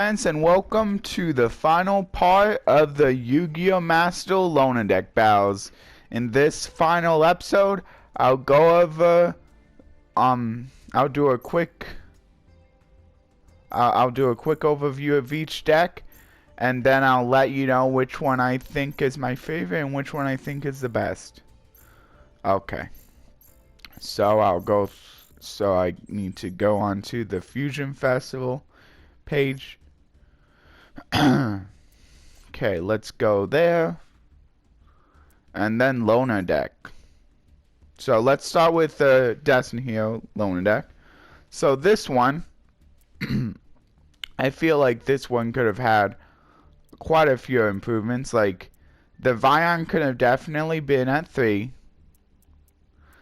And welcome to the final part of the Yu-Gi-Oh! Master Loner Deck battles. In this final episode, I'll go over, I'll do a quick overview of each deck, and then I'll let you know which one I think is my favorite and which one I think is the best. Okay. So I need to go on to the Fusion Festival page. Okay, let's go there. And then Loner deck. So let's start with the Destiny Hero Loner deck. So this one, I feel like this one could have had quite a few improvements. Like, the Vion could have definitely been at 3.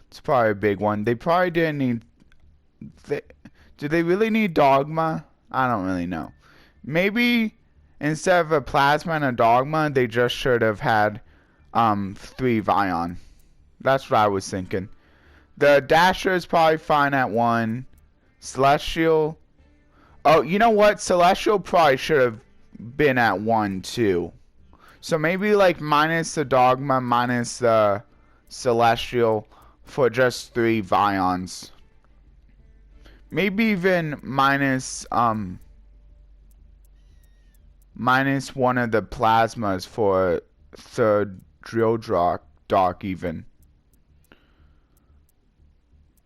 It's probably a big one. They probably didn't need... do they really need Dogma? I don't really know. Maybe instead of a Plasma and a Dogma, they just should have had 3 Vion. That's what I was thinking. The Dasher is probably fine at 1. Celestial. Oh, you know what? Celestial probably should have been at 1 too. So maybe like minus the Dogma, minus the Celestial for just 3 Vions. Maybe even minus one of the Plasmas for third Drill Dock even.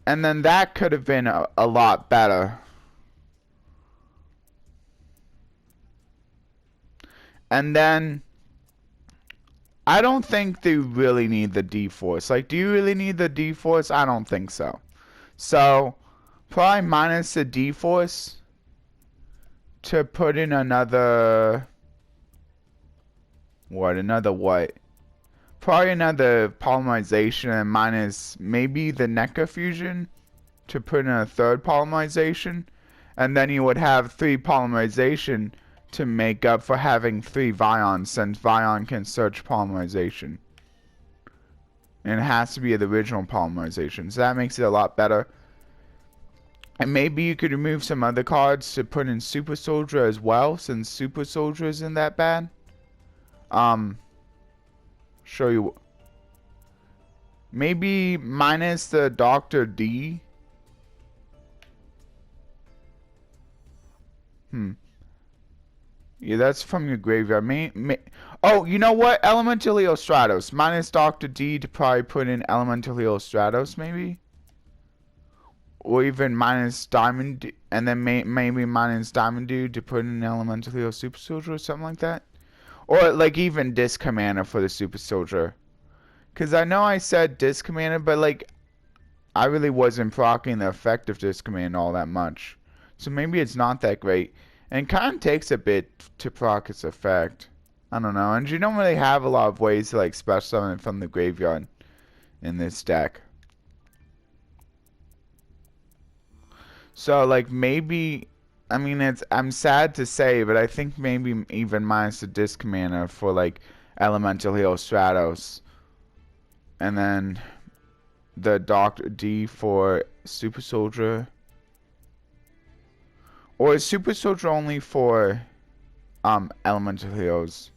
And then that could have been a lot better. And then I don't think they really need the D-Force. Like, do you really need the D-Force? I don't think so. So probably minus the D-Force to put in another... Another what? Probably another polymerization, and minus maybe the NECA fusion to put in a third polymerization. And then you would have 3 polymerization to make up for having 3 Vions, since Vion can search polymerization. And it has to be the original polymerization. So that makes it a lot better. And maybe you could remove some other cards to put in Super Soldier as well, since Super Soldier isn't that bad. Show you. Maybe minus the Dr. D. Yeah, that's from your graveyard. Oh, you know what? Elemental Leo Stratos. Minus Dr. D to probably put in Elemental Leo Stratos, maybe? Or even minus Diamond D, and then maybe minus Diamond Dude to put in Elemental Leo Super Soldier or something like that? Or like even Disc Commander for the Super Soldier. Because I know I said Disc Commander, but like I really wasn't proccing the effect of Disc Commander all that much. So maybe it's not that great. And it kind of takes a bit to proc its effect. I don't know. And you don't really have a lot of ways to like special summon from the graveyard in this deck. So like maybe, I mean, I'm sad to say, but I think maybe even minus the Disc Commander for like Elemental Hero Stratos. And then the Dr. D for Super Soldier. Or is Super Soldier only for Elemental Heroes?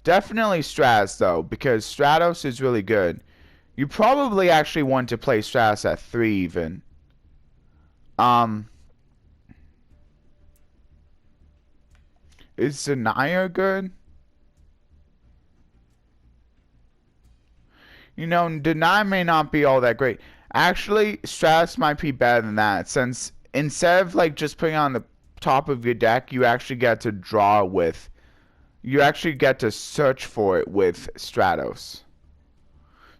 Definitely Stratos though, because Stratos is really good. You probably actually want to play Stratos at 3 even. Is Denier good? You know, Deny may not be all that great. Actually, Stratos might be better than that, since instead of like just putting it on the top of your deck, you actually get to draw with. You actually get to search for it with Stratos.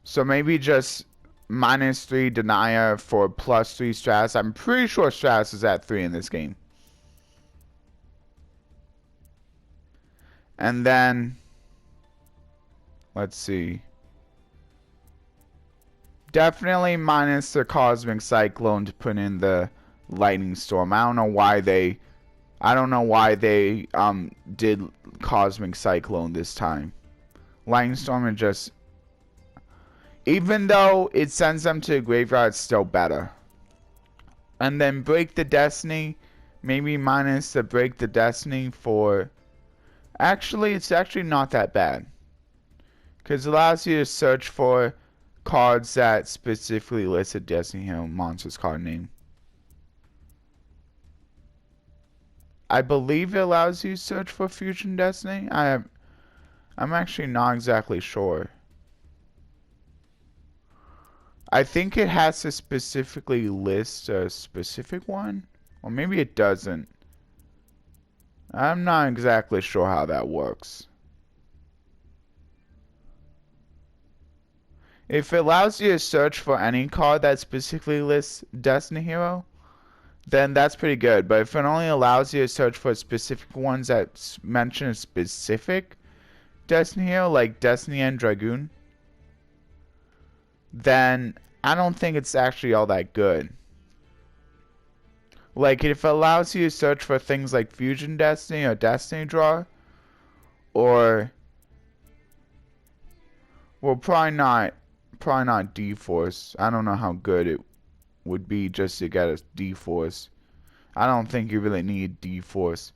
So maybe just minus 3 Denier for plus 3 Stratos. I'm pretty sure Stratos is at 3 in this game. And then, let's see. Definitely minus the Cosmic Cyclone to put in the Lightning Storm. I don't know why they did Cosmic Cyclone this time. Lightning Storm is just, even though it sends them to the graveyard, it's still better. And then Break the Destiny. Maybe minus the break the destiny for... Actually, it's actually not that bad. Because it allows you to search for cards that specifically list a Destiny Hero monster's card name. I believe it allows you to search for Fusion Destiny. I'm actually not exactly sure. I think it has to specifically list a specific one. Or maybe it doesn't. I'm not exactly sure how that works. If it allows you to search for any card that specifically lists Destiny Hero, then that's pretty good. But if it only allows you to search for specific ones that mention a specific Destiny Hero, like Destiny and Dragoon, then I don't think it's actually all that good. Like, if it allows you to search for things like Fusion Destiny or Destiny Draw, or, well, probably not D-Force. I don't know how good it would be just to get a D-Force. I don't think you really need D-Force.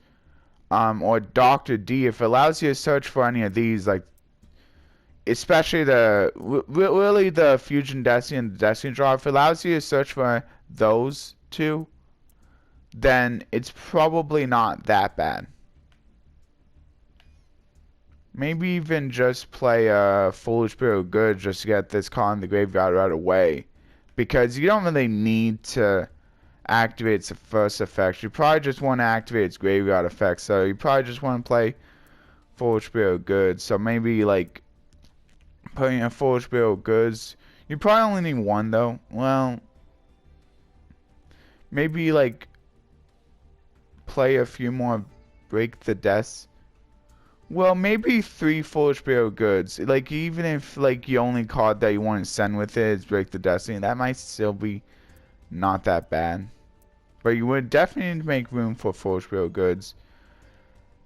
Or Dr. D, if it allows you to search for any of these, like, especially really the Fusion Destiny and the Destiny Draw, if it allows you to search for those two, then it's probably not that bad. Maybe even just play a Foolish Spirit of Good just to get this card in the graveyard right away. Because you don't really need to activate its first effect. You probably just want to activate its graveyard effect. So you probably just want to play Foolish Spirit of Good. So maybe like putting a Foolish Spirit of Goods. You probably only need one though. Well, maybe like play a few more Break the Deaths. Well, maybe 3 Foolish Spirit of Goods. Like, even if, like, the only card that you want to send with it is Break the Destiny, that might still be not that bad. But you would definitely need to make room for Foolish Spirit of Goods.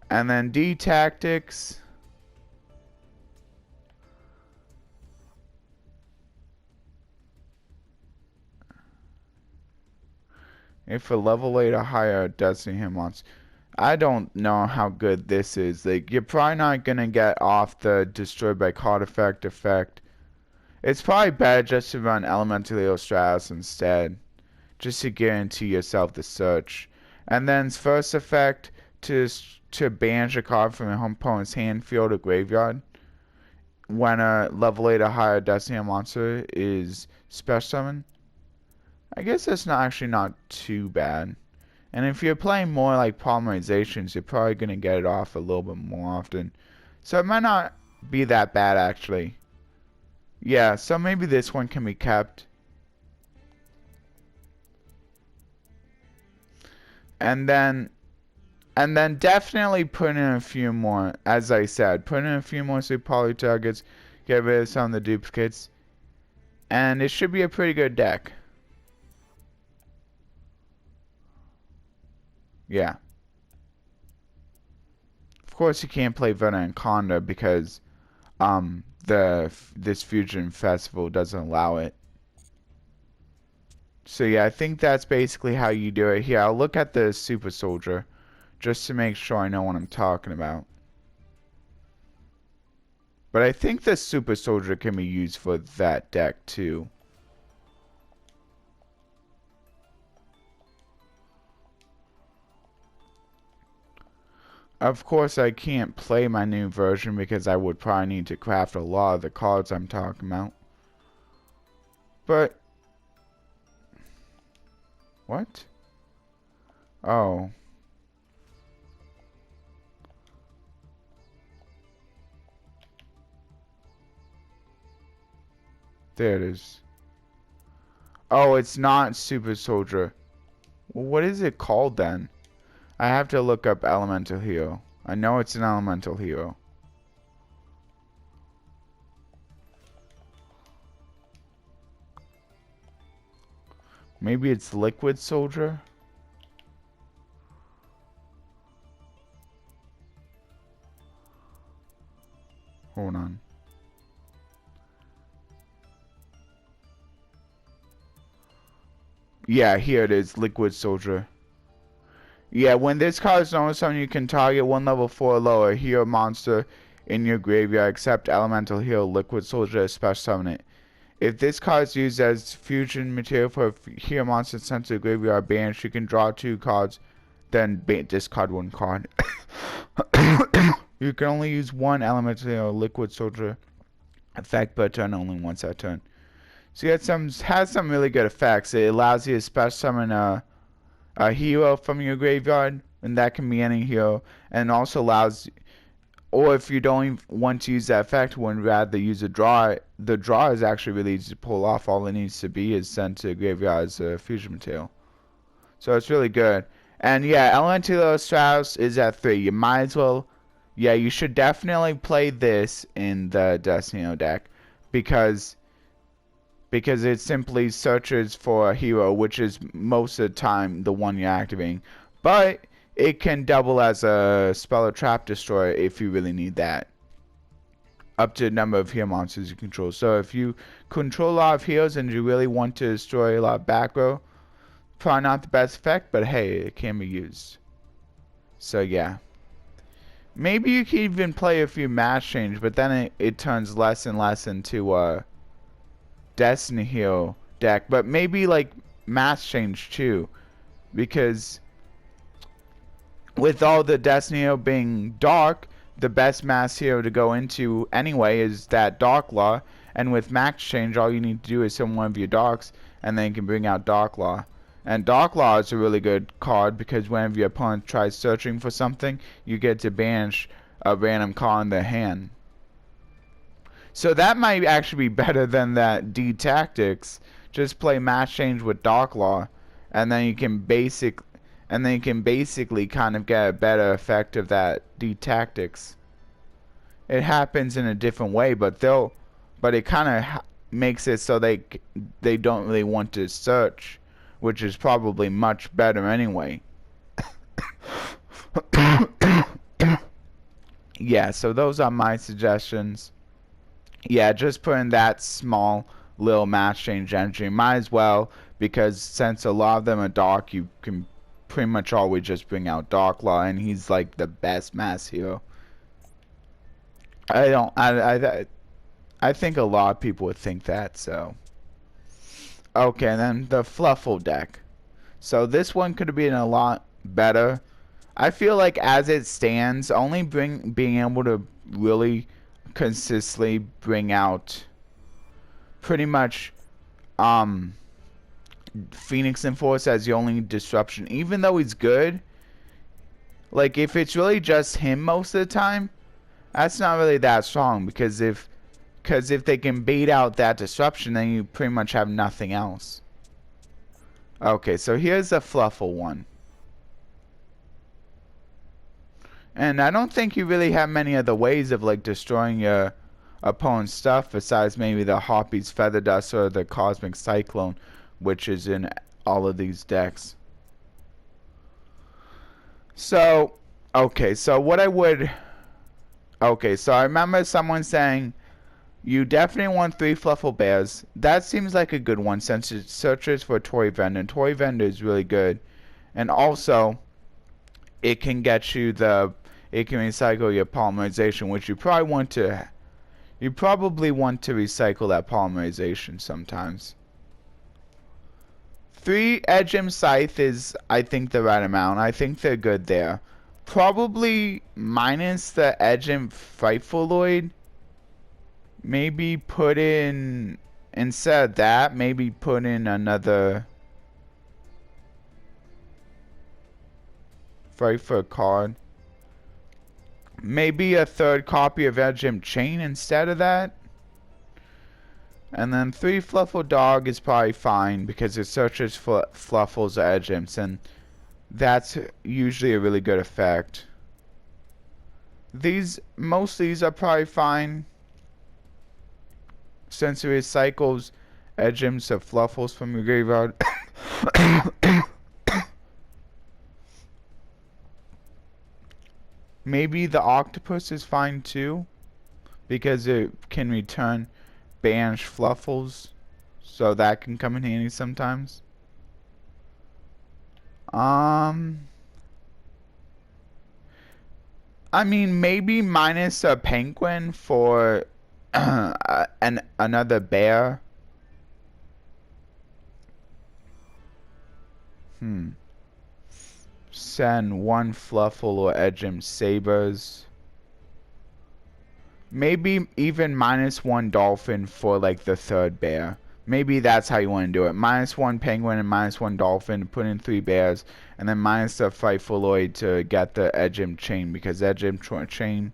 And then D Tactics. If a level 8 or higher Destiny Hero monster. I don't know how good this is. Like, you're probably not gonna get off the destroyed by card effect. It's probably better just to run Elemental Hero Stratus instead, just to guarantee yourself the search. And then first effect to banish a card from your opponent's hand, field, or graveyard. When a level 8 or higher Destiny monster is special summon. I guess that's not too bad. And if you're playing more like polymerizations, you're probably going to get it off a little bit more often. So it might not be that bad, actually. Yeah, so maybe this one can be kept. And then definitely put in a few more, as I said. Put in a few more super poly targets. Get rid of some of the duplicates. And it should be a pretty good deck. Yeah. Of course, you can't play Vena and Conda because this Fusion Festival doesn't allow it. So yeah, I think that's basically how you do it. Here, I'll look at the Super Soldier just to make sure I know what I'm talking about. But I think the Super Soldier can be used for that deck too. Of course, I can't play my new version because I would probably need to craft a lot of the cards I'm talking about. But... what? Oh. There it is. Oh, it's not Super Soldier. Well, what is it called then? I have to look up Elemental Hero. I know it's an Elemental Hero. Maybe it's Liquid Soldier? Hold on. Yeah, here it is. Liquid Soldier. Yeah, when this card is normal summon, you can target one level 4 or lower hero monster in your graveyard, except elemental hero Liquid Soldier, special summon it. If this card is used as fusion material for a hero monster sent to the graveyard banished, you can draw 2 cards, then discard 1 card. You can only use 1 elemental hero Liquid Soldier effect per turn, only once that turn. So it has some really good effects. It allows you to special summon a hero from your graveyard, and that can be any hero, and also allows, or if you don't want to use that effect, would rather use a draw, the draw is actually really easy to pull off. All it needs to be is sent to the graveyard as a fusion material. So it's really good. And yeah, Elemental Strauss is at 3. You might as well, yeah, you should definitely play this in the Destiny deck, because it simply searches for a hero, which is most of the time the one you're activating. But it can double as a spell or trap destroyer if you really need that. Up to the number of hero monsters you control. So if you control a lot of heroes and you really want to destroy a lot of back row, probably not the best effect, but hey, it can be used. So yeah. Maybe you can even play a few match change, but then it turns less and less into Destiny hero deck, but maybe like mass change too, because with all the Destiny hero being dark, the best mass hero to go into anyway is that Dark Law, and with max change all you need to do is summon one of your darks and then you can bring out Dark Law. And Dark Law is a really good card because whenever your opponent tries searching for something, you get to banish a random card in their hand. So that might actually be better than that D Tactics. Just play match change with Dark Law, and then you can basically kind of get a better effect of that D Tactics. It happens in a different way, but it kind of makes it so they don't really want to search, which is probably much better anyway. Yeah, so those are my suggestions. Yeah, just put in that small little match change energy. Might as well, because since a lot of them are dark, you can pretty much always just bring out Dark Law, and he's like the best mass hero. I think a lot of people would think that, so. Okay, and then the Fluffal deck. So this one could have been a lot better. I feel like as it stands, only being able to really consistently bring out pretty much Phoenix Enforce as the only disruption, even though he's good. Like if it's really just him most of the time, that's not really that strong, because if they can bait out that disruption, then you pretty much have nothing else. Okay, so here's a Fluffal one. And I don't think you really have many other ways of like destroying your opponent's stuff besides maybe the Harpy's Feather Dust or the Cosmic Cyclone, which is in all of these decks. So, okay, so I remember someone saying you definitely want 3 Fluffal Bears. That seems like a good one since it searches for Toy Vendor. And Toy Vendor is really good. And also, it can get you it can recycle your polymerization, which you probably want to recycle that polymerization sometimes. 3 Edgem Scythe is, I think, the right amount. I think they're good there. Probably minus the Edgem Frightful Lloyd. Maybe put in, instead of that, maybe put in another Frightful card. Maybe a 3rd copy of Edgem Chain instead of that. And then 3 Fluffal Dog is probably fine because it searches for Fluffals or Edgems, and that's usually a really good effect. Most of these are probably fine since it recycles Edgems of Fluffals from your graveyard. Maybe the Octopus is fine too, because it can return banished Fluffals, so that can come in handy sometimes. I mean, maybe minus a penguin for another bear. Send one Fluffal or Edgem Sabers. Maybe even minus one dolphin for like the third bear. Maybe that's how you want to do it. Minus one penguin and minus one dolphin to put in 3 bears. And then minus the Frightfuloid to get the Edgem chain. Because Edgem chain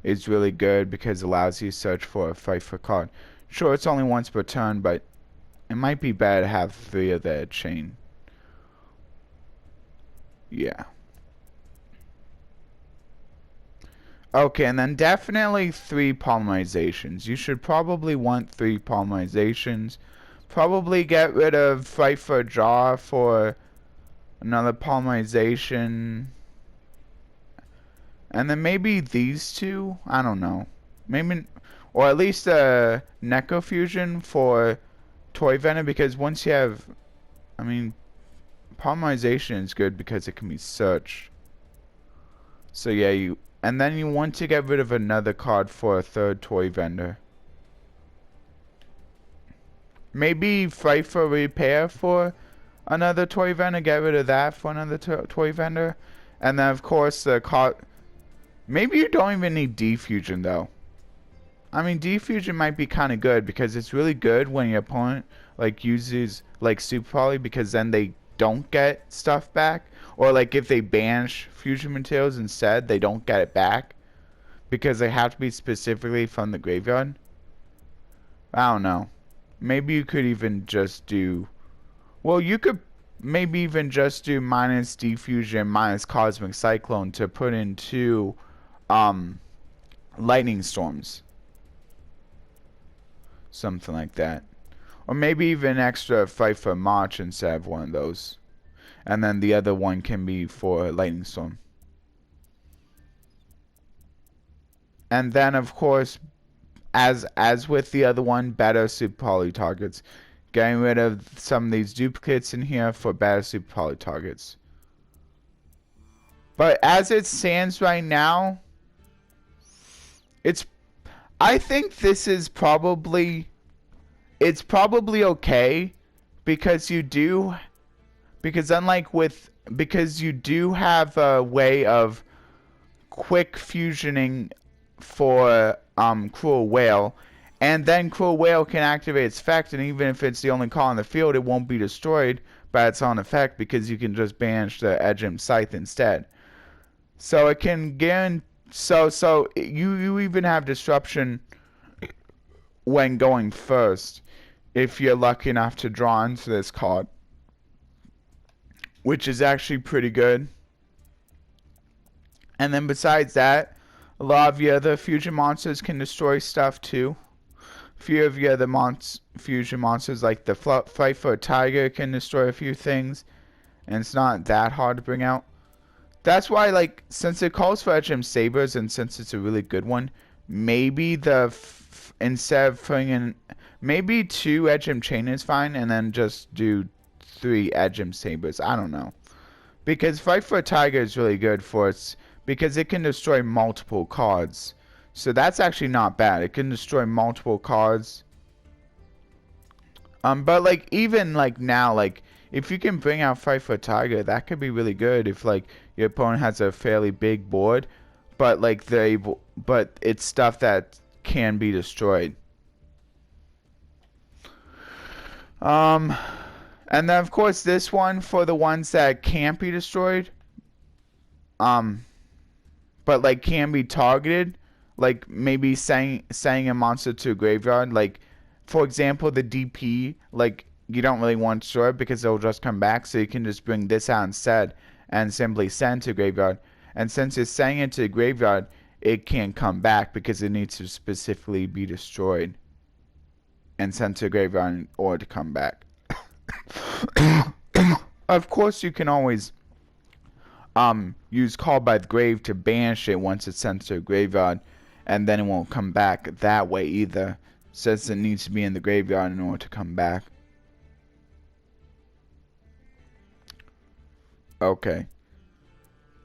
is really good because it allows you to search for a Frightful card. Sure, it's only once per turn, but it might be better to have 3 of the chain. Yeah. Okay, and then definitely 3 polymerizations. You should probably want 3 polymerizations. Probably get rid of Fight for Jaw for another polymerization. And then maybe these 2? I don't know. Maybe, or at least a Necrofusion for Toy Venom, because once you have, I mean, polymerization is good because it can be searched. So yeah, and then you want to get rid of another card for a third toy vendor. Maybe fight for repair for another toy vendor. Get rid of that for another toy vendor. And then of course the card. Maybe you don't even need defusion though. I mean, defusion might be kind of good because it's really good when your opponent like uses like super poly, because then they don't get stuff back. Or like if they banish fusion materials instead, they don't get it back because they have to be specifically from the graveyard. I don't know. Maybe you could even just do, well, you could maybe even just do minus defusion minus cosmic cyclone to put in 2 lightning storms. Something like that. Or maybe even extra fight for March instead of one of those. And then the other one can be for Lightning Storm. And then of course, as with the other one, better super poly targets. Getting rid of some of these duplicates in here for better super poly targets. But as it stands right now, I think this is probably, it's probably okay because you do. Because because you do have a way of quick fusioning for Cruel Whale, and then Cruel Whale can activate its effect, and even if it's the only card on the field, it won't be destroyed by its own effect because you can just banish the Edgem Scythe instead. So it can guarantee. So you even have disruption when going first if you're lucky enough to draw into this card, which is actually pretty good. And then besides that, a lot of your other fusion monsters can destroy stuff too. A few of your other fusion monsters like the Fight for a Tiger can destroy a few things, and it's not that hard to bring out. That's why, like, since it calls for Edgem Sabers and since it's a really good one, maybe instead of putting in, maybe 2 Edgem Chain is fine, and then just do 3 Edgem Sabers. I don't know. Because Fight for a Tiger is really good for its, because it can destroy multiple cards. So that's actually not bad. It can destroy multiple cards. But like even like now, like if you can bring out Fight for a Tiger, that could be really good if like your opponent has a fairly big board, but like but it's stuff that can be destroyed. And then of course this one for the ones that can't be destroyed. But like can be targeted, like maybe sending a monster to a graveyard. Like for example, the DP, like you don't really want to destroy it because it'll just come back, so you can just bring this out instead and simply send to graveyard. And since it's sending it to the graveyard, it can't come back because it needs to specifically be destroyed and sent to the graveyard in order to come back. Of course, you can always use Call by the Grave to banish it once it's sent to a graveyard, and then it won't come back that way either, since it needs to be in the graveyard in order to come back. Okay.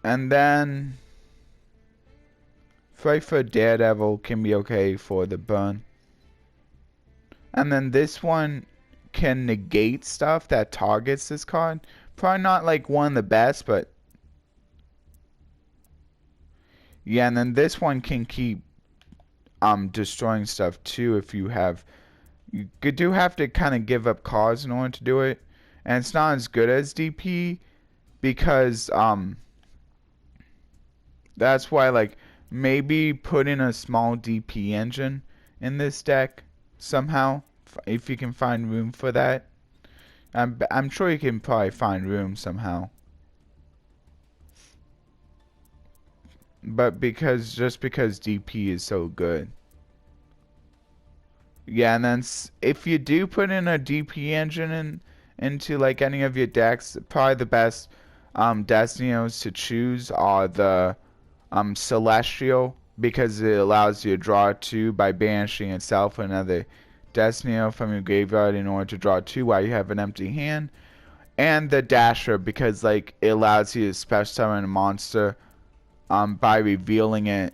And then Spray for Daredevil can be okay for the burn. And then this one can negate stuff that targets this card. Probably not like one of the best, but yeah, and then this one can keep destroying stuff too if you have. You do have to kind of give up cards in order to do it. And it's not as good as DP because that's why, like, maybe put in a small DP engine in this deck somehow if you can find room for that. I'm sure you can probably find room somehow. But just because DP is so good. Yeah, and then if you do put in a DP engine into like any of your decks, probably the best Destinos to choose are the Celestial, because it allows you to draw 2 by banishing itself another Destino from your graveyard in order to draw 2 while you have an empty hand. And the Dasher, because like it allows you to special summon a monster by revealing it,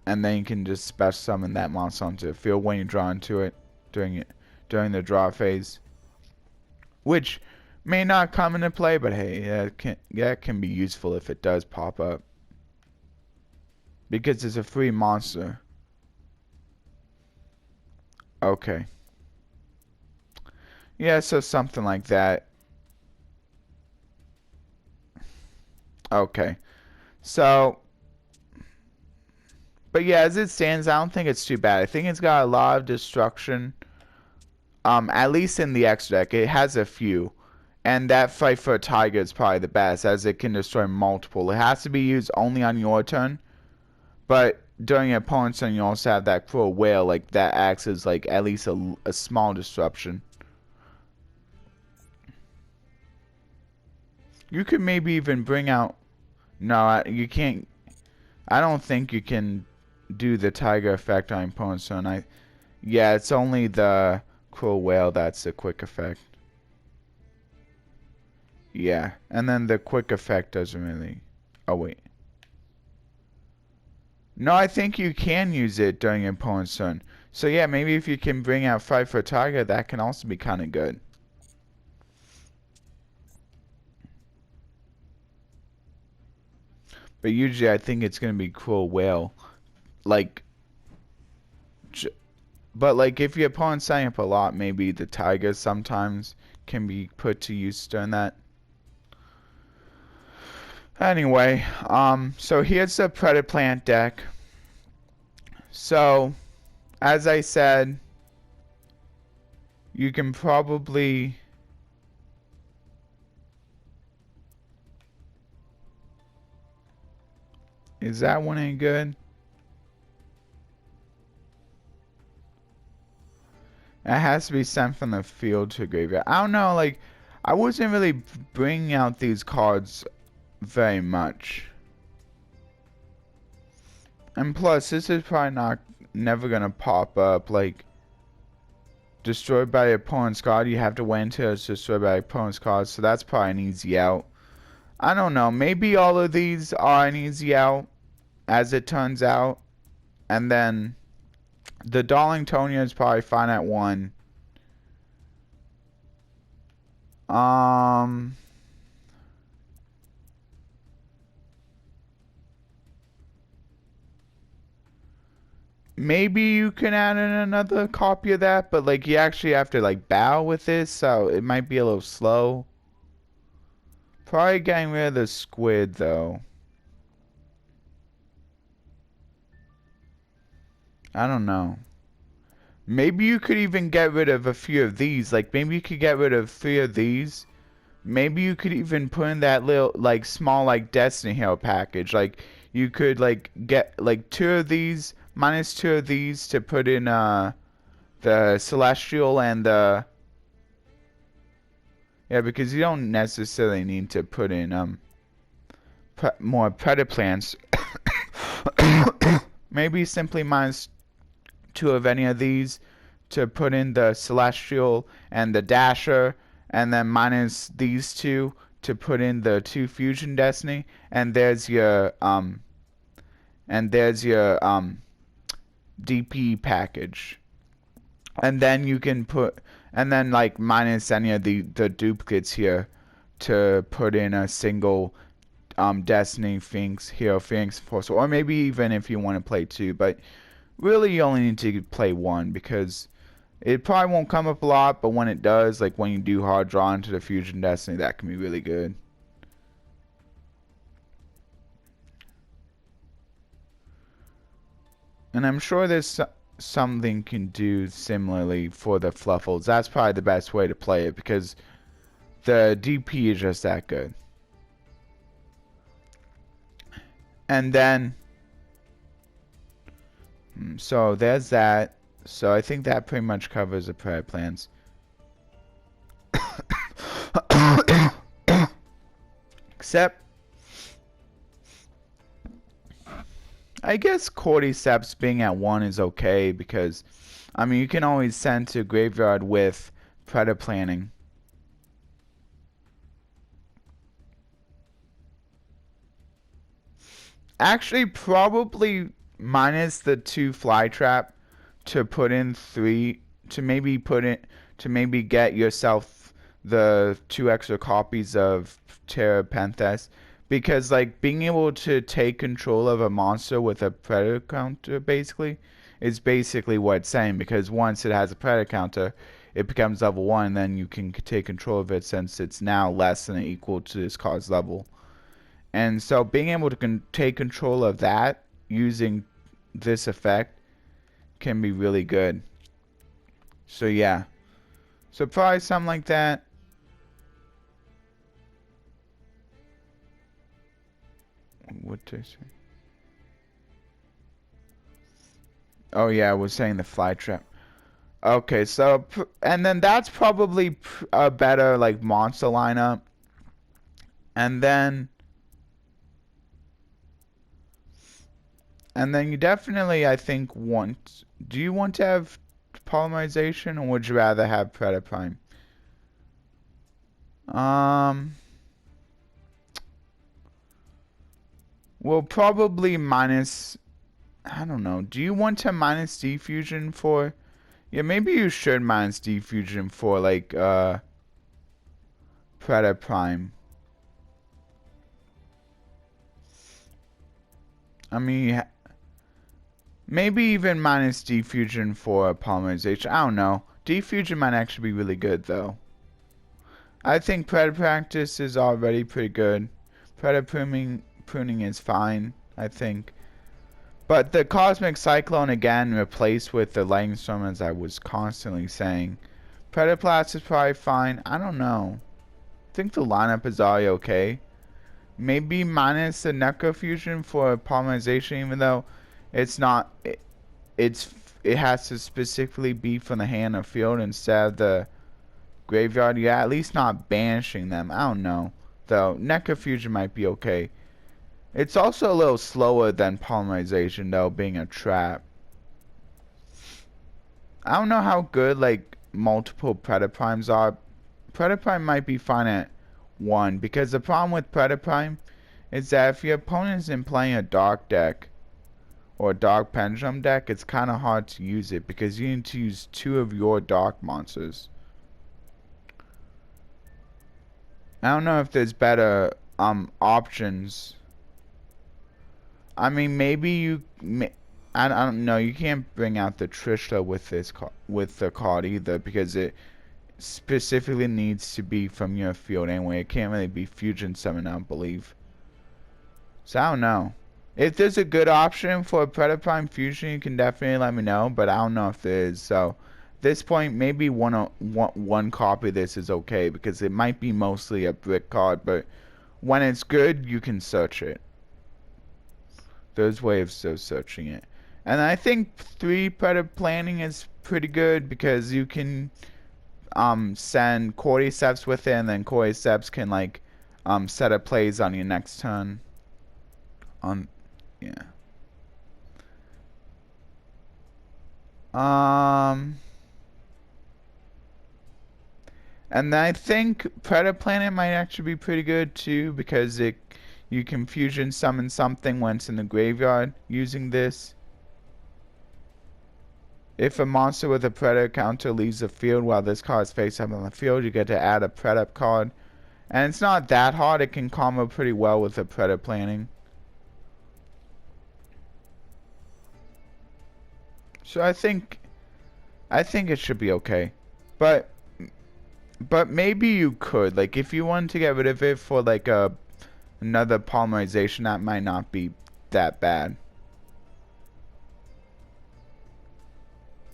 and then you can just special summon that monster onto the field when you draw into it during the draw phase, which may not come into play, but hey, that can be useful if it does pop up, because it's a free monster. Okay. Yeah, so something like that. Okay. So, but yeah, as it stands, I don't think it's too bad. I think it's got a lot of destruction. At least in the X deck, it has a few. And that Fight for a Tiger is probably the best, as it can destroy multiple. It has to be used only on your turn. But during your opponent's turn, you also have that Cruel Whale, like that acts as like at least a small disruption. You could maybe even bring out. No, you can't. I don't think you can do the Tiger effect on opponent's turn. Yeah, it's only the Cruel Whale that's the quick effect. Yeah, and then the quick effect doesn't really. Oh wait. No, I think you can use it during your opponent's turn. So yeah, maybe if you can bring out Fight for a Tiger, that can also be kind of good. But usually I think it's going to be Cruel Whale. Like, but like if your opponent's setting up a lot, maybe the Tiger sometimes can be put to use during that. Anyway, so here's the Predaplant deck. So, as I said, you can probably... Is that one any good? It has to be sent from the field to graveyard. I don't know, like, I wasn't really bringing out these cards very much. And plus, this is probably never gonna pop up. Like, destroyed by your opponent's card, you have to wait until it's destroyed by your opponent's card, so that's probably an easy out. I don't know, maybe all of these are an easy out, as it turns out. And then the Darlingtonia is probably fine at 1. Maybe you can add in another copy of that, but like you actually have to like battle with this, so it might be a little slow. Probably getting rid of the squid though. I don't know. Maybe you could even get rid of a few of these. Like maybe you could get rid of 3 of these. Maybe you could even put in that little like small like Destiny Hero package. Like you could like get like 2 of these minus 2 of these to put in the Celestial and the... Yeah, because you don't necessarily need to put in more Predaplants. Maybe simply minus 2 of any of these to put in the Celestial and the Dasher, and then minus these 2 to put in the 2 Fusion Destiny, and there's your and there's your DP package. And then you can put, and then like minus any of the duplicates here to put in a single Destiny Phoenix, Hero Phoenix Force, or maybe even if you want to play two, but really you only need to play one because it probably won't come up a lot, but when it does, like when you do hard draw into the Fusion Destiny, that can be really good. And I'm sure there's something you can do similarly for the Fluffals. That's probably the best way to play it because the DP is just that good. And then, so there's that. So I think that pretty much covers the Predaplants. Except, I guess Cordyceps being at 1 is okay because, I mean, you can always send to Graveyard with Predaplanting. Actually, probably minus the 2 fly trap to put in 3 to maybe get yourself the 2 extra copies of Terra Penthes, because like being able to take control of a monster with a predator counter basically is basically what it's saying, because once it has a predator counter it becomes level 1, then you can take control of it since it's now less than or equal to this card's level. And so being able to take control of that using this effect can be really good. So yeah. So probably something like that. What did I say? Oh yeah, I was saying the fly trap. Okay, so and then that's probably a better like monster lineup. And then you definitely, I think, want... Do you want to have polymerization, or would you rather have Predaprime? Well, probably minus... I don't know. Do you want to minus diffusion for... Yeah, maybe you should minus diffusion for, like, Predaprime. I mean... Maybe even minus diffusion for polymerization. I don't know. Diffusion might actually be really good, though. I think Predator Practice is already pretty good. Predator pruning is fine, I think. But the Cosmic Cyclone again replaced with the Lightning Storm, as I was constantly saying. Predaplast is probably fine. I don't know. I think the lineup is already okay. Maybe minus the Necrofusion for polymerization, even though it's not... It has to specifically be from the hand or field instead of the graveyard. Yeah, at least not banishing them. I don't know. Though, Necrofusion might be okay. It's also a little slower than polymerization, though, being a trap. I don't know how good, like, multiple Predaprimes are. Predaprime might be fine at 1, because the problem with Predaprime is that if your opponent isn't playing a Dark deck, or a Dark Pendulum deck, it's kind of hard to use it, because you need to use 2 of your Dark monsters. I don't know if there's better options. I mean, maybe you... I don't know. You can't bring out the Trishula with the card either, because it specifically needs to be from your field anyway. It can't really be Fusion Summon, I don't believe. So I don't know. If there's a good option for a Predaprime Fusion, you can definitely let me know, but I don't know if there is. So at this point, maybe one copy of this is okay, because it might be mostly a brick card, but when it's good, you can search it. There's ways of searching it. And I think 3 Predaplanting is pretty good, because you can send Cordyceps with it, and then Cordyceps can like set up plays on your next turn. Yeah. And then I think Predaplanet might actually be pretty good too, because you You can fusion summon something when it's in the graveyard using this. If a monster with a Predator counter leaves the field while this card is face up on the field, you get to add a Predap card. And it's not that hard. It can combo pretty well with the Predaplanting. So I think it should be okay. But maybe you could, like, if you wanted to get rid of it for like another polymerization, that might not be that bad.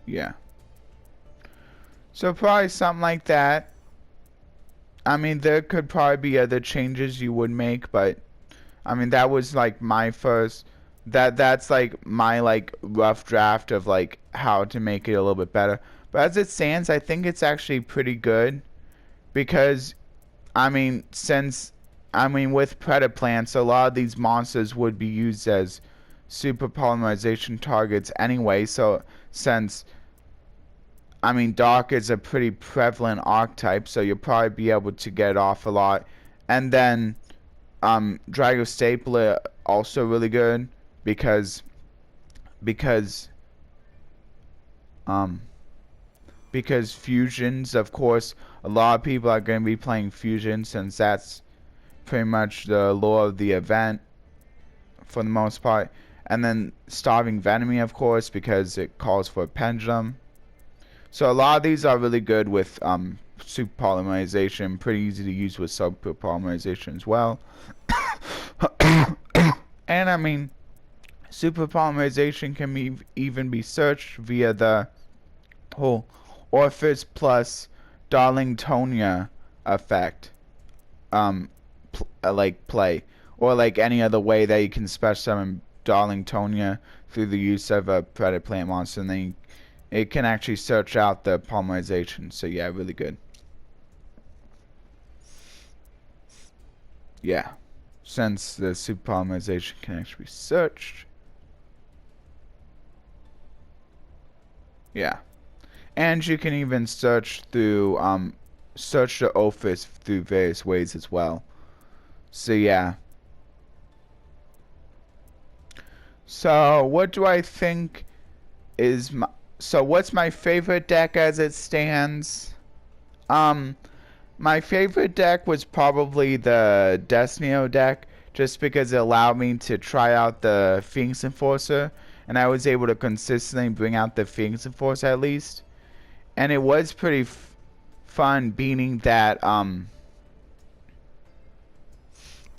Yeah. So probably something like that. I mean, there could probably be other changes you would make, but I mean, that was like my first. That's like my like rough draft of like how to make it a little bit better. But as it stands, I think it's actually pretty good because I mean, with Predaplants, a lot of these monsters would be used as super polymerization targets anyway. So since I mean, Dark is a pretty prevalent archetype, so you'll probably be able to get off a lot. And then Drago Stapler also really good because fusions, of course, a lot of people are going to be playing fusion since that's pretty much the lore of the event for the most part. And then Starving Venomy, of course, because it calls for a pendulum. So a lot of these are really good with super polymerization, pretty easy to use with super polymerization as well. And I mean, super polymerization can even be searched via the whole Orphis plus Darlingtonia effect, like play, or like any other way that you can special summon Darlingtonia through the use of a Predaplant monster, and then it can actually search out the polymerization. So yeah, really good. Yeah, since the super polymerization can actually be searched. Yeah, and you can even search through search the Orphis through various ways as well. So yeah. So what do I think is my So what's my favorite deck as it stands? My favorite deck was probably the Destiny deck, just because it allowed me to try out the Phoenix Enforcer, and I was able to consistently bring out the Phoenix Enforcer at least. And it was pretty fun beating that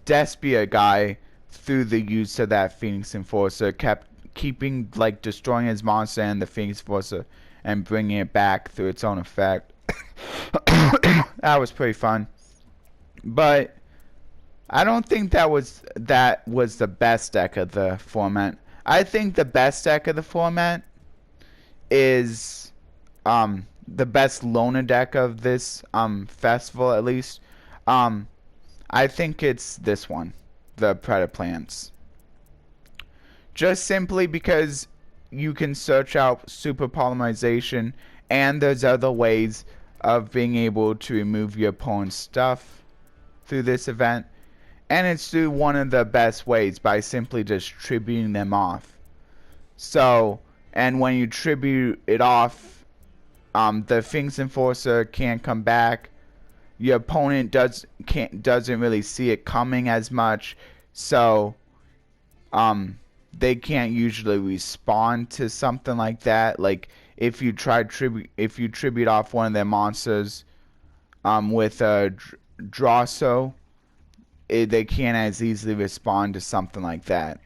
Despia guy through the use of that Phoenix Enforcer, keeping like destroying his monster and the Phoenix Enforcer and bringing it back through its own effect. That was pretty fun, but I don't think that was the best deck of the format. I think the best deck of the format is the best loner deck of this festival, at least. I think it's this one, the Predaplants. Just simply because you can search out super polymerization, and there's other ways of being able to remove your opponent's stuff through this event. And it's through one of the best ways, by simply just tributing them off. So, and when you tribute it off, the Phoenix Enforcer can't come back. Your opponent doesn't really see it coming as much, so they can't usually respond to something like that. Like if you tribute off one of their monsters with a Drosso, they can't as easily respond to something like that.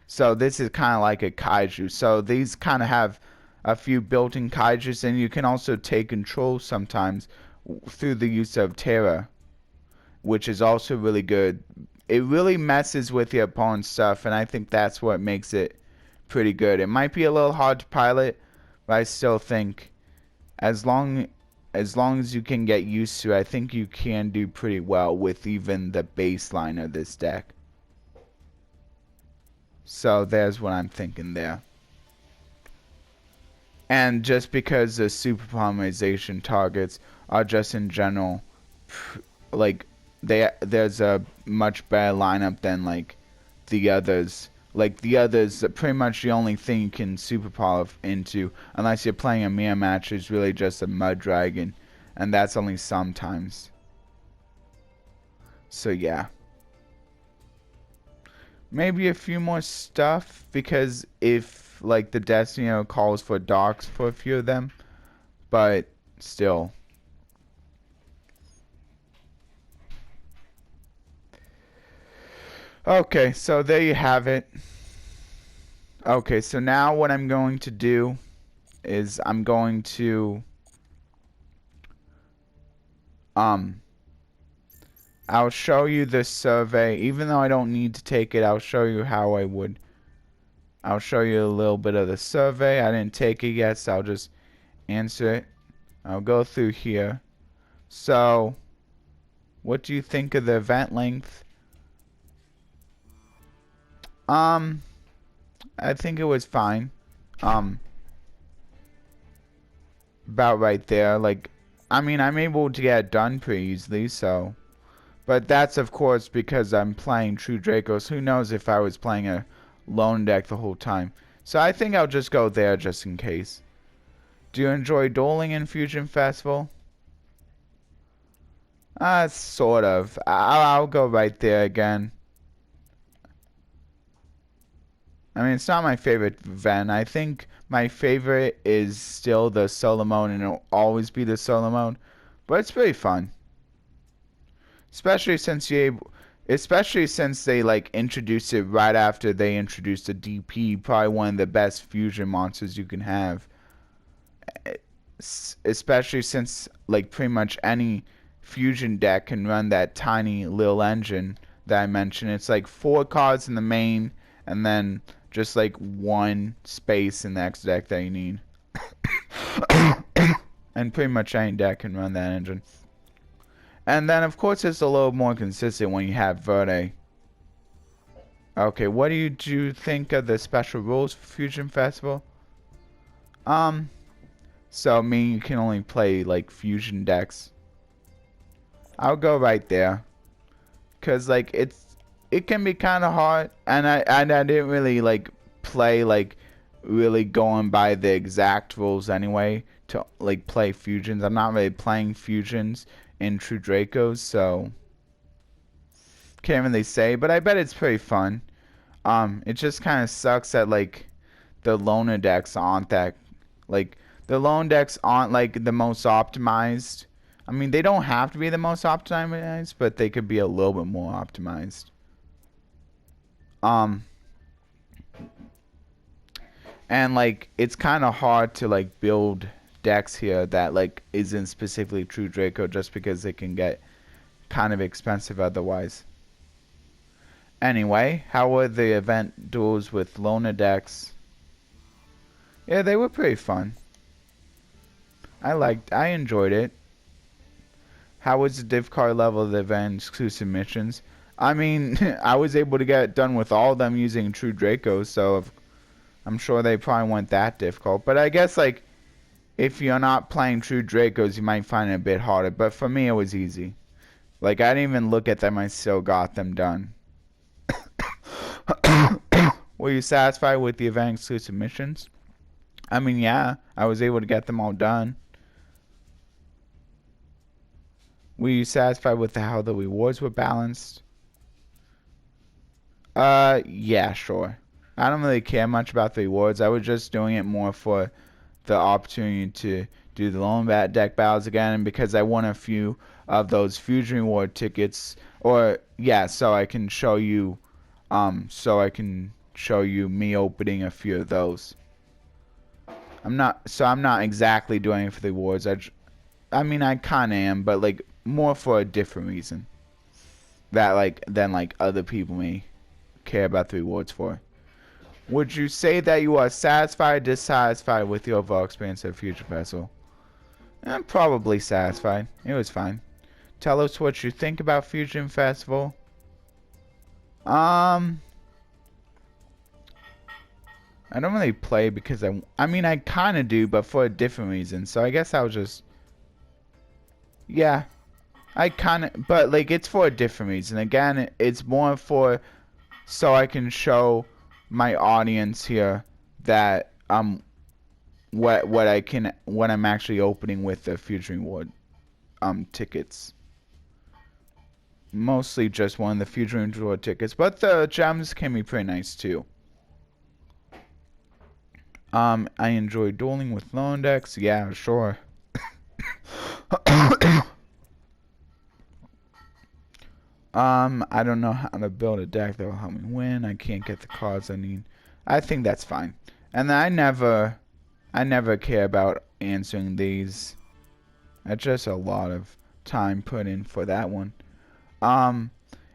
So this is kind of like a kaiju. So these kind of have a few built-in kaijus, and you can also take control sometimes through the use of Terra, which is also really good. It really messes with your opponent's stuff, and I think that's what makes it pretty good. It might be a little hard to pilot, but I still think as long as you can get used to it, I think you can do pretty well with even the baseline of this deck. So there's what I'm thinking there. And just because the super polymerization targets are just in general like there's a much better lineup than like the others. Like the others, pretty much the only thing you can superpower into, unless you're playing a mirror match, is really just a mud dragon, and that's only sometimes. So yeah, maybe a few more stuff, because if like the Destiny calls for docks for a few of them, but still. Okay, so there you have it. Okay, so now what I'm going to do is I'm going to I'll show you this survey. Even though I don't need to take it, I'll show you how I would. I'll show you a little bit of the survey. I didn't take it yet, so I'll just answer it. I'll go through here. So, what do you think of the event length? I think it was fine. About right there. Like, I mean, I'm able to get it done pretty easily, so. But that's, of course, because I'm playing True Dracos. Who knows if I was playing a lone deck the whole time. So I think I'll just go there just in case. Do you enjoy dueling in Fusion Festival? Sort of. I'll go right there again. I mean, it's not my favorite event. I think my favorite is still the solo mode, and it'll always be the solo mode. But it's pretty fun. Especially since they like introduced it right after they introduced the DP, probably one of the best fusion monsters you can have. Especially since like pretty much any fusion deck can run that tiny little engine that I mentioned. It's like 4 cards in the main, and then just like 1 space in the X deck that you need. And pretty much any deck can run that engine. And then, of course, it's a little more consistent when you have Verde. Okay, what do you think of the special rules for Fusion Festival? So, I mean, you can only play, like, Fusion decks. I'll go right there. Because, like, it can be kind of hard. And I didn't really, like, play, like, really going by the exact rules anyway to, like, play Fusions. I'm not really playing Fusions in True Dracos, so can't really say, but I bet it's pretty fun. It just kind of sucks that like the loner decks aren't that, like the lone decks aren't like the most optimized. I mean, they don't have to be the most optimized, but they could be a little bit more optimized. And like it's kind of hard to like build decks here that like isn't specifically True Draco, just because it can get kind of expensive otherwise. Anyway, how were the event duels with loner decks? Yeah, they were pretty fun. I enjoyed it. How was the div card level of the event exclusive missions? I mean, I was able to get it done with all of them using True Dracos, so I'm sure they probably weren't that difficult. But I guess like if you're not playing True Dracos, you might find it a bit harder. But for me, it was easy. Like, I didn't even look at them. I still got them done. Were you satisfied with the event exclusive missions? I mean, yeah. I was able to get them all done. Were you satisfied with how the rewards were balanced? Yeah, sure. I don't really care much about the rewards. I was just doing it more for the opportunity to do the lone deck battles again, and because I won a few of those fusion reward tickets, or yeah, so I can show you me opening a few of those. I'm not exactly doing it for the rewards. I mean I kind of am, but like more for a different reason than like other people may care about the rewards for. Would you say that you are satisfied or dissatisfied with the overall experience of Fusion Festival? I'm probably satisfied. It was fine. Tell us what you think about Fusion Festival. I don't really play because I mean I kind of do, but for a different reason. So I guess I'll just, yeah, I kind of, but like it's for a different reason. Again, it's more for so I can show my audience here that what I'm actually opening with the Future Reward tickets. Mostly just one of the Future Reward tickets, but the gems can be pretty nice too. I enjoy dueling with lone decks. Yeah, sure. I don't know how to build a deck that will help me win. I can't get the cards I need. I think that's fine. And I never care about answering these. That's just a lot of time put in for that one.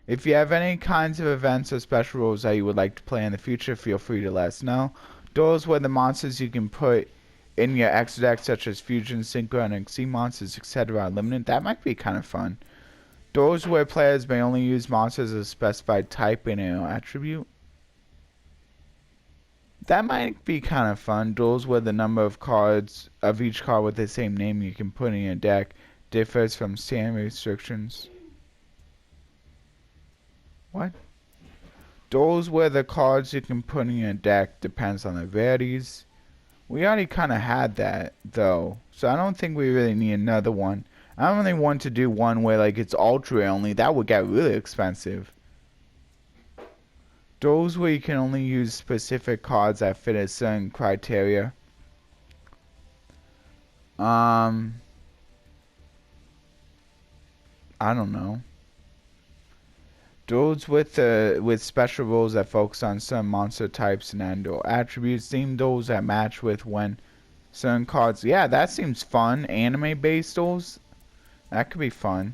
If you have any kinds of events or special rules that you would like to play in the future, feel free to let us know. Duels were the monsters you can put in your extra deck, such as Fusion, Synchro, and Exceed monsters, etc. are limited. That might be kind of fun. Duels where players may only use monsters of a specified type and attribute. That might be kind of fun. Duels where the number of cards of each card with the same name you can put in your deck differs from standard restrictions. What? Duels where the cards you can put in your deck depends on the rarities. We already kind of had that, though, so I don't think we really need another one. I don't really want to do one where like it's ultra only. That would get really expensive. Those where you can only use specific cards that fit a certain criteria. I don't know. Those with special rules that focus on certain monster types and/or attributes. Theme duels that match with when certain cards. Yeah, that seems fun. Anime-based duels. That could be fun.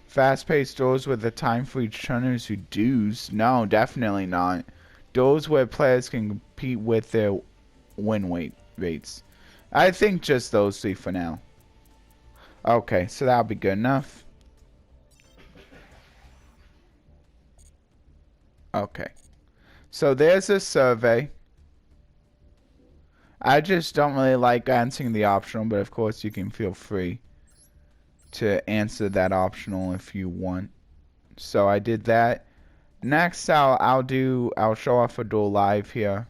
Fast-paced duels with the time for each turn is reduced. No, definitely not. Duels where players can compete with their win rates. I think just those three for now. Okay, so that'll be good enough. Okay. So there's a survey. I just don't really like answering the optional, but of course you can feel free to answer that optional if you want. So I did that. Next I'll show off a duel live here.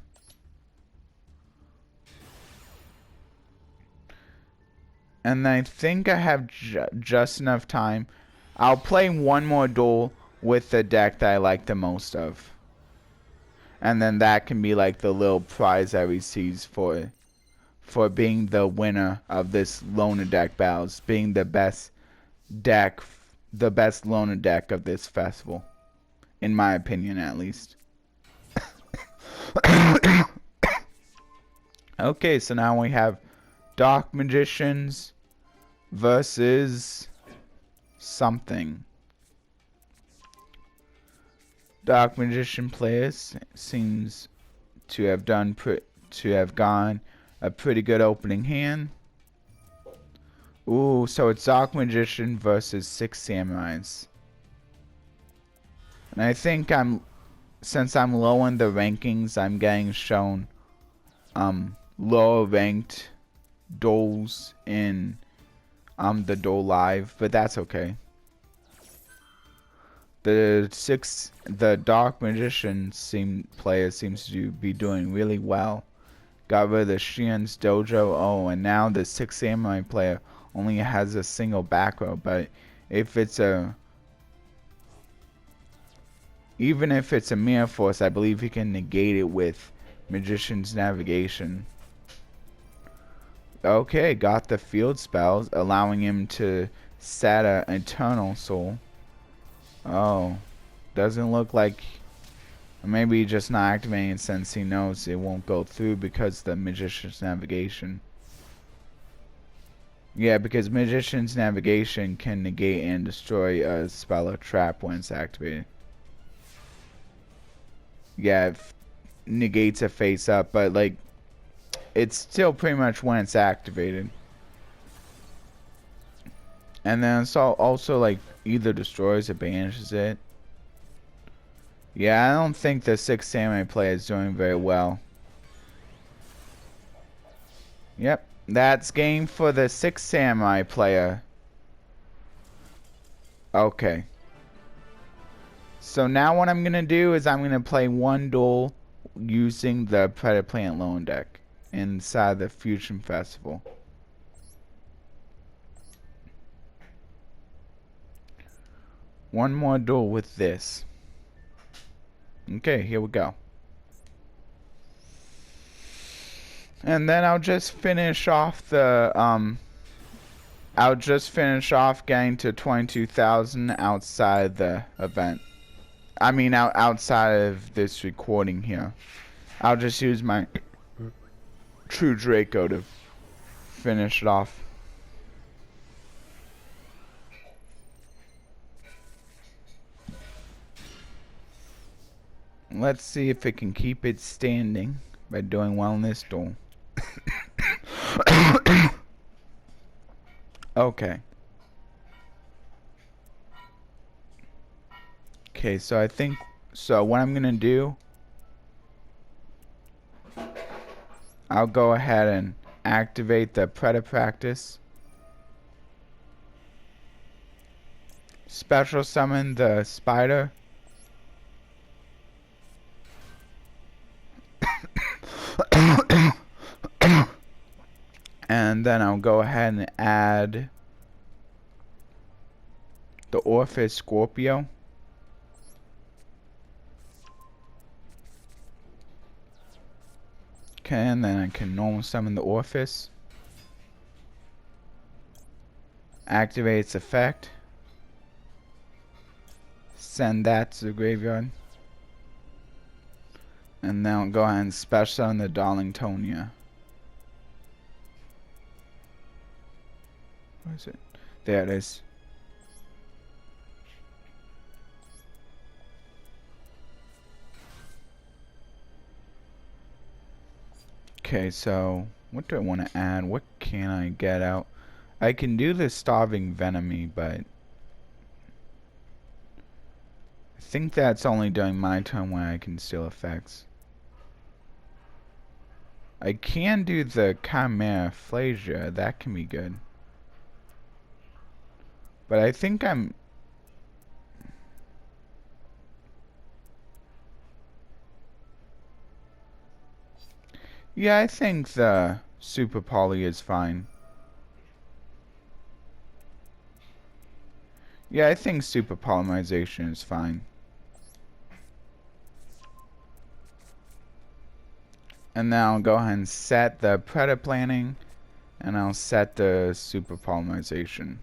And I think I have just enough time. I'll play one more duel with the deck that I like the most of. And then that can be like the little prize I receive for being the winner of this loner deck battles, being the best loner deck of this festival, in my opinion at least. Okay, so now we have Dark Magicians versus something. Dark Magician players seems to have gone a pretty good opening hand. Ooh, so it's Dark Magician versus 6 Samurais. And I think since I'm low in the rankings, I'm getting shown lower ranked duels in the duel live, but that's okay. The Dark Magician player seems to be doing really well. Got rid of the Shien's Dojo. Oh, and now the 6 Samurai player only has a single back row, but even if it's a Mirror Force, I believe he can negate it with Magician's Navigation. Okay, got the field spells, allowing him to set an Eternal Soul. Oh, doesn't look like... Maybe he's just not activating it since he knows it won't go through because of the Magician's Navigation. Yeah, because Magician's Navigation can negate and destroy a spell or trap when it's activated. Yeah, it negates a face up, but like, it's still pretty much when it's activated. And then it's also like either destroys or banishes it. Yeah, I don't think the 6 Samurai player is doing very well. Yep, that's game for the 6 Samurai player. Okay. So now what I'm gonna do is I'm gonna play one duel using the Predaplant loan deck inside the Fusion Festival. One more duel with this. Okay, here we go. And then I'll just finish off the I'll just finish off getting to 22,000 outside the event. I mean outside of this recording here. I'll just use my True Draco to finish it off. Let's see if it can keep it standing by doing well in this duel. Okay. Okay, so I think, so what I'm gonna do, I'll go ahead and activate the Predaplant. Special summon the spider. And then I'll go ahead and add the Orpheus Scorpio. Okay, and then I can normal summon the Orpheus. Activate its effect. Send that to the graveyard. And then I'll go ahead and special summon the Darlingtonia. Where is it? There it is. Okay, so what do I want to add? What can I get out? I can do the Starving Venomy, but I think that's only during my turn when I can steal effects. I can do the Chimera Flasia. That can be good. But I think I'm... Yeah, I think the Super Poly is fine. Yeah, I think Super Polymerization is fine. And now I'll go ahead and set the Predaplanting, and I'll set the Super Polymerization.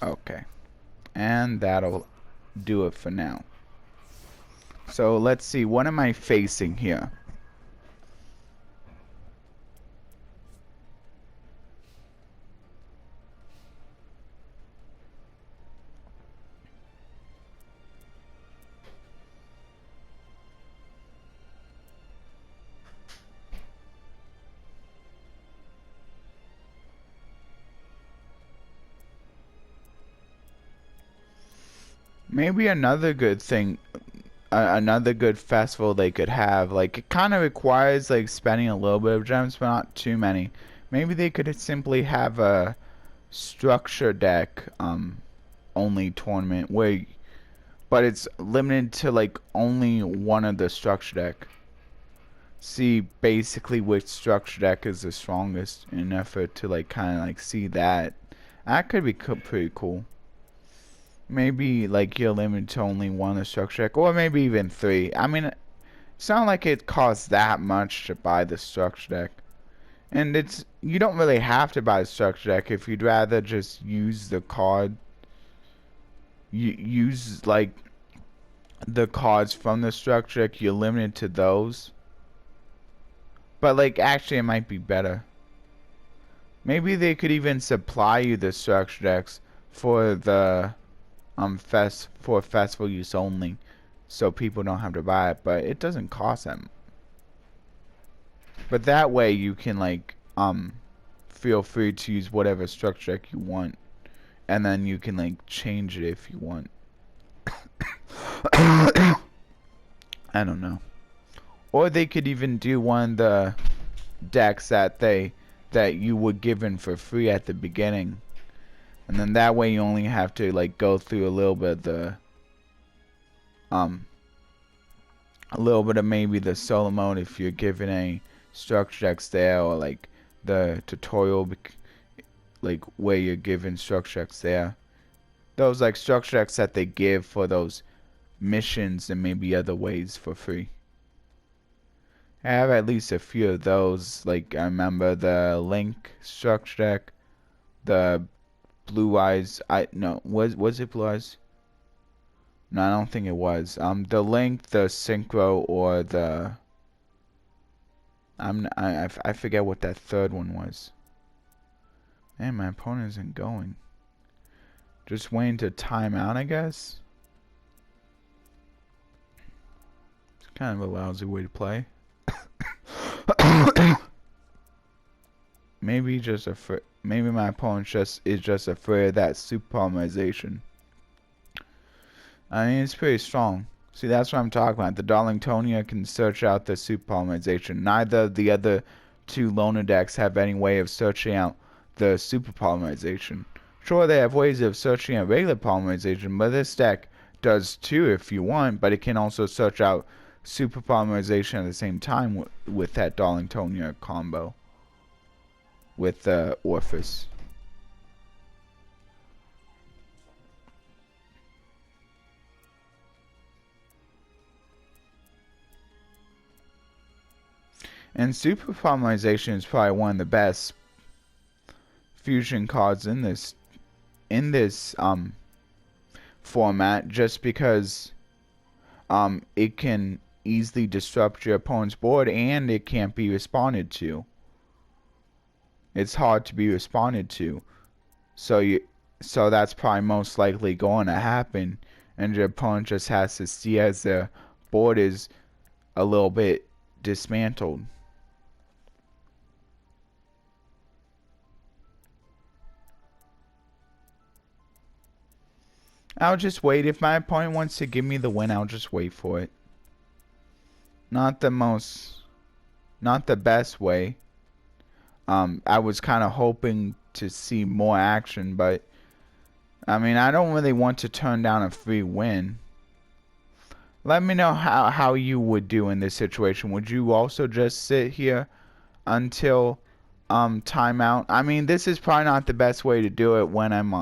Okay. And that'll do it for now. So let's see, what am I facing here? Maybe another good thing, another good festival they could have, like, it kind of requires like spending a little bit of gems but not too many. Maybe they could simply have a structure deck only tournament where, but it's limited to like only one of the structure deck. See basically which structure deck is the strongest in an effort to like kind of like see that. That could be pretty cool. Maybe like you're limited to only one structure deck, or maybe even 3. I mean, it's not like it costs that much to buy the structure deck. And it's, you don't really have to buy the structure deck if you'd rather just use the card. Use like the cards from the structure deck, you're limited to those. But like actually it might be better. Maybe they could even supply you the structure decks for the for festival use only, so people don't have to buy it, but it doesn't cost them. But that way you can like feel free to use whatever structure deck you want, and then you can like change it if you want. I don't know. Or they could even do one of the decks that you were given for free at the beginning. And then that way you only have to like go through a little bit of the maybe the solo mode if you're given a structure decks there, or like the tutorial like where you're given structure decks there. Those like structure decks that they give for those missions and maybe other ways for free. I have at least a few of those. Like I remember the Link structure deck, the Blue Eyes. Was it Blue Eyes? No, I don't think it was. The Link, the Synchro, or the I forget what that third one was. Man, my opponent isn't going. Just waiting to time out, I guess. It's kind of a lousy way to play. Maybe my opponent is just afraid of that super polymerization. I mean, it's pretty strong. See, that's what I'm talking about. The Darlingtonia can search out the super polymerization. Neither of the other two loner decks have any way of searching out the super polymerization. Sure, they have ways of searching out regular polymerization, but this deck does too if you want, but it can also search out super polymerization at the same time with that Darlingtonia combo with Orphis. And super polymerization is probably one of the best fusion cards in this format, just because it can easily disrupt your opponent's board and it can't be responded to. It's hard to be responded to, so that's probably most likely going to happen, and your opponent just has to see as their board is a little bit dismantled. I'll just wait. If my opponent wants to give me the win, I'll just wait for it. Not the best way. I was kind of hoping to see more action, but I mean, I don't really want to turn down a free win. Let me know how you would do in this situation. Would you also just sit here until timeout? I mean, this is probably not the best way to do it when I'm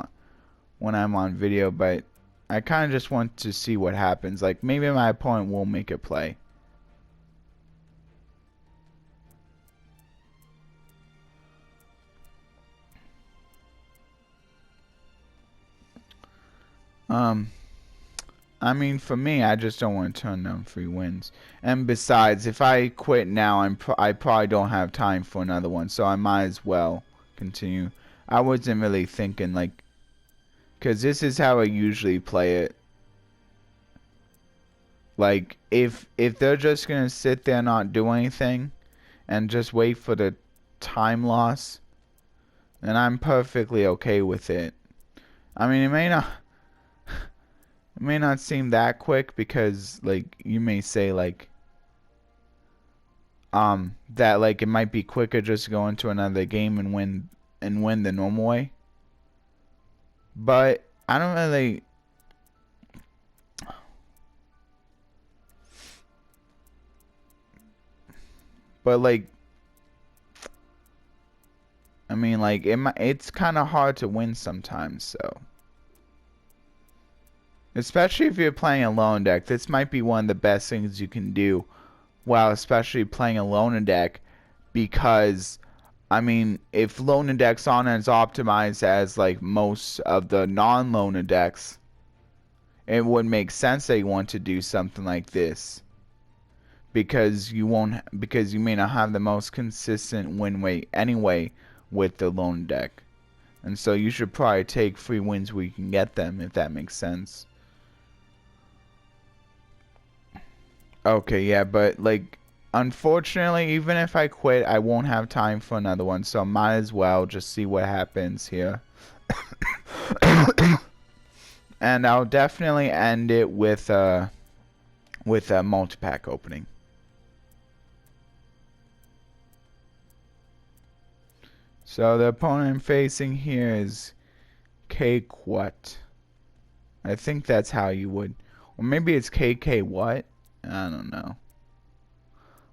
on video, but I kind of just want to see what happens. Like, maybe my opponent will make a play. I mean, for me, I just don't want to turn down free wins. And besides, if I quit now, I probably don't have time for another one, so I might as well continue. I wasn't really thinking, like, because this is how I usually play it. Like, if they're just going to sit there and not do anything and just wait for the time loss, then I'm perfectly okay with it. I mean, it may not seem that quick, because like you may say like that like it might be quicker just to go into another game and win the normal way. But I don't really like, I mean, like it's kind of hard to win sometimes, so especially if you're playing a lone deck, this might be one of the best things you can do while especially playing a lone deck, because I mean, if lone decks aren't as optimized as like most of the non-lone decks, it would make sense that you want to do something like this, because you may not have the most consistent win rate anyway with the lone deck, and so you should probably take free wins where you can get them, if that makes sense. Okay, yeah, but like, unfortunately, even if I quit, I won't have time for another one, so I might as well just see what happens here. And I'll definitely end it with a multi-pack opening. So the opponent I'm facing here is K what? I think that's how you would. Or maybe it's KK what? I don't know.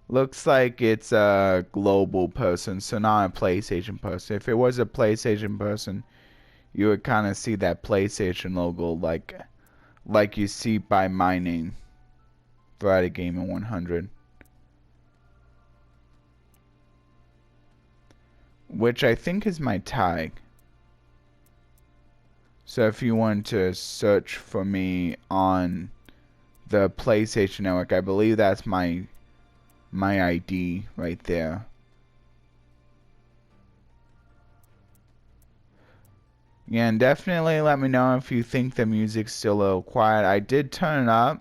Looks like it's a global person, so not a PlayStation person. If it was a PlayStation person, you would kind of see that PlayStation logo like you see by my name. Variety Gamer 100. Which I think is my tag. So if you want to search for me on the PlayStation Network, I believe that's my ID right there. Yeah, and definitely let me know if you think the music's still a little quiet. I did turn it up.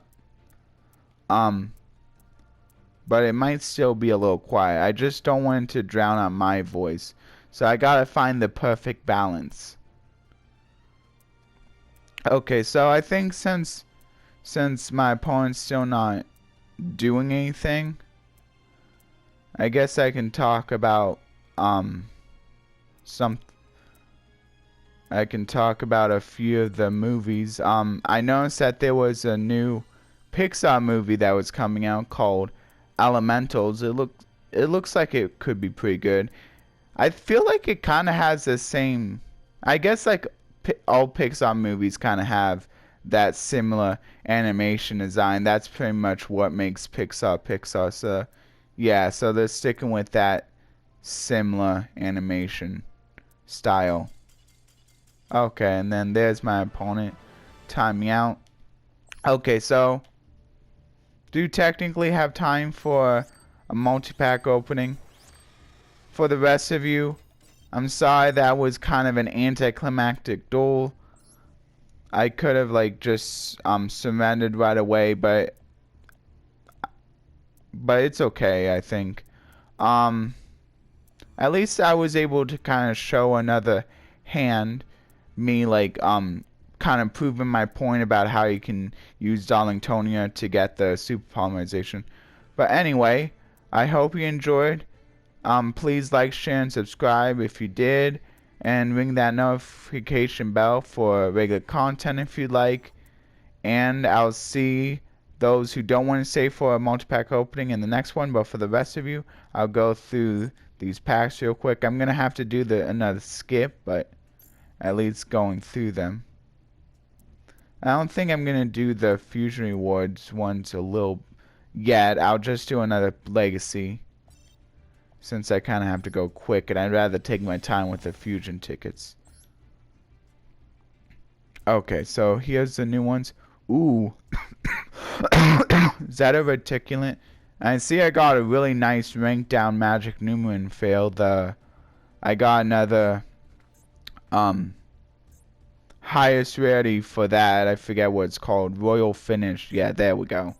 But it might still be a little quiet. I just don't want it to drown out my voice. So I gotta find the perfect balance. Okay, so I think since my opponent's still not doing anything, I guess I can talk about I can talk about a few of the movies. I noticed that there was a new Pixar movie that was coming out called Elementals. It looks like it could be pretty good. I feel like it kind of has the same. I guess like all Pixar movies kind of have that similar animation design. That's pretty much what makes Pixar Pixar. So yeah, so they're sticking with that similar animation style. Okay, and then there's my opponent. Time me out. Okay, so do you technically have time for a multi-pack opening? For the rest of you, I'm sorry that was kind of an anticlimactic duel. I could have like just surrendered right away, but it's okay, I think. At least I was able to kind of show another hand, me like kind of proving my point about how you can use Darlingtonia to get the super polymerization. But anyway, I hope you enjoyed. Please like, share, and subscribe if you did, and ring that notification bell for regular content if you'd like. And I'll see those who don't want to save for a multi-pack opening in the next one, but for the rest of you, I'll go through these packs real quick. I'm gonna have to do another skip, but at least going through them. I don't think I'm gonna do the fusion rewards ones a little yet. I'll just do another legacy, since I kind of have to go quick, and I'd rather take my time with the fusion tickets. Okay, so here's the new ones. Ooh. Is that a reticulant? I see I got a really nice rank down magic Numeran fail. I got another highest rarity for that. I forget what it's called. Royal Finish. Yeah, there we go.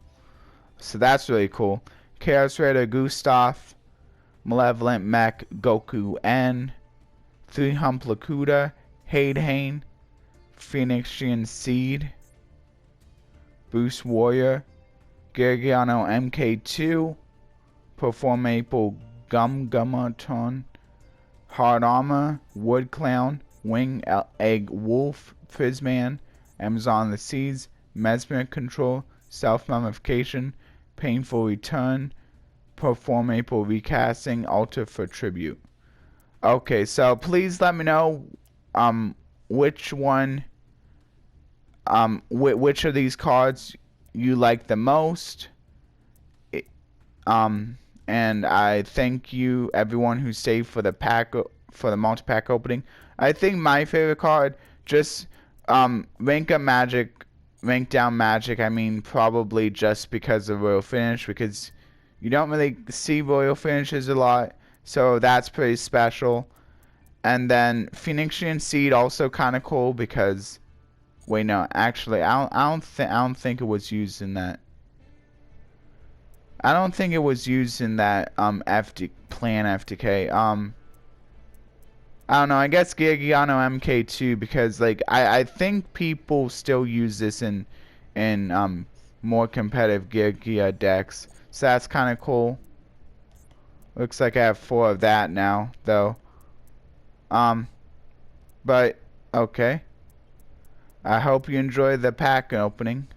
So that's really cool. Chaos Raider Gustav, Malevolent Mech Goku N, 3 Hump Lakuta, Haidhane, Phoenixian Seed, Boost Warrior, Gargiano MK2, Perform Maple Gumgumaton, Hard Armor, Wood Clown, Wing Egg Wolf, Prisman, Amazon the Seas, Mesmeric Control, Self-Mummification, Painful Return, Perform Maple Recasting, Alter for Tribute. Okay, so please let me know which one which of these cards you like the most. And I thank you everyone who stayed for the multi-pack opening. I think my favorite card, just rank down magic, I mean probably just because of Royal Finish, because you don't really see Royal Finishes a lot, so that's pretty special. And then Phoenixian Seed also kind of cool because, wait, no, actually I don't think it was used in that. I don't think it was used in that Plan FTK. I don't know, I guess Gargiano MK2, because like I think people still use this in more competitive Gargia decks. So that's kind of cool. Looks like I have 4 of that now, though. But okay. I hope you enjoy the pack opening.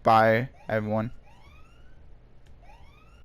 Bye, everyone.